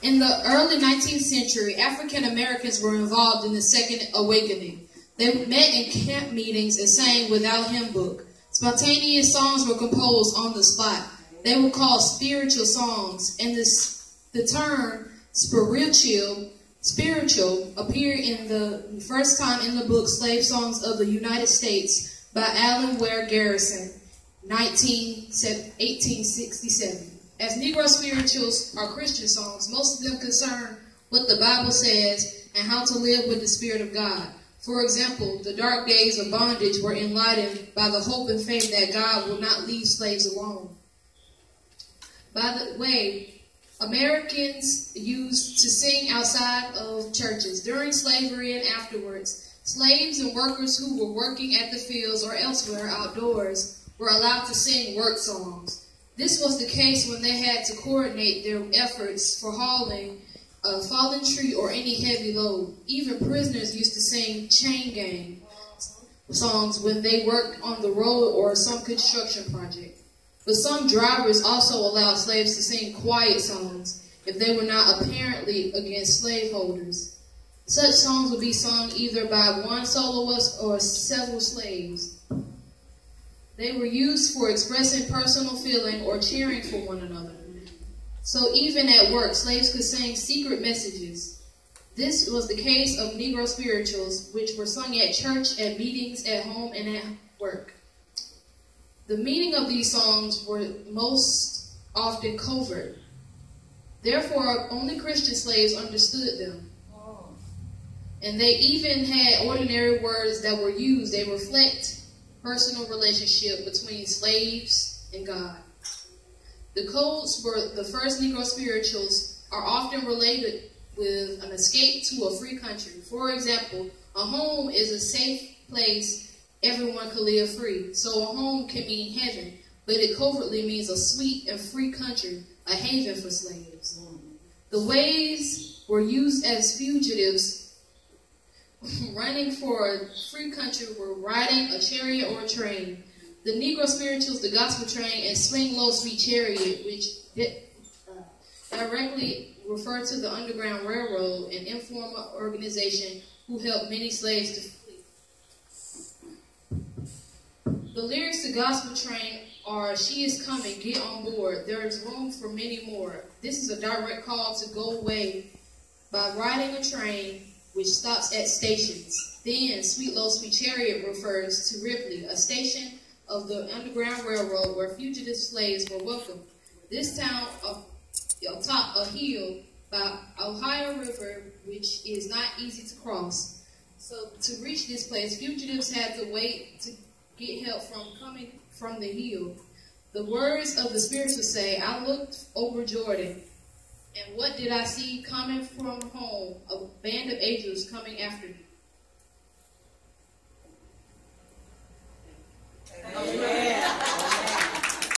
In the early 19th century, African Americans were involved in the Second Awakening. They met in camp meetings and sang without hymn book. Spontaneous songs were composed on the spot. They were called spiritual songs, and the term spiritual appeared in the first time in the book Slave Songs of the United States by Allen Ware Garrison, 1867. As Negro Spirituals are Christian songs, most of them concern what the Bible says and how to live with the Spirit of God. For example, the dark days of bondage were enlightened by the hope and faith that God will not leave slaves alone. By the way, Americans used to sing outside of churches during slavery and afterwards. Slaves and workers who were working at the fields or elsewhere outdoors were allowed to sing work songs. This was the case when they had to coordinate their efforts for hauling a fallen tree or any heavy load. Even prisoners used to sing chain gang songs when they worked on the road or some construction project. But some drivers also allowed slaves to sing quiet songs if they were not apparently against slaveholders. Such songs would be sung either by one soloist or several slaves. They were used for expressing personal feeling or cheering for one another. So even at work, slaves could sing secret messages. This was the case of Negro Spirituals, which were sung at church, at meetings, at home, and at work. The meaning of these songs were most often covert. Therefore, only Christian slaves understood them. And they even had ordinary words that were used. They reflect personal relationship between slaves and God. The codes for the first Negro Spirituals are often related with an escape to a free country. For example, a home is a safe place everyone can live free. So a home can mean heaven, but it covertly means a sweet and free country, a haven for slaves. The ways were used as fugitives running for a free country were riding a chariot or a train. The Negro Spirituals, the Gospel Train, and Swing Low Sweet Chariot, which directly refer to the Underground Railroad, an informal organization who helped many slaves to flee. The lyrics to Gospel Train are, "She is coming, get on board. There is room for many more." This is a direct call to go away by riding a train which stops at stations. Then, Sweet Low Sweet Chariot refers to Ripley, a station of the Underground Railroad where fugitive slaves were welcomed. This town atop a hill by Ohio River, which is not easy to cross. So to reach this place, fugitives had to wait to get help from coming from the hill. The words of the spirituals say, "I looked over Jordan, and what did I see coming from home? A band of angels coming after me." Amen.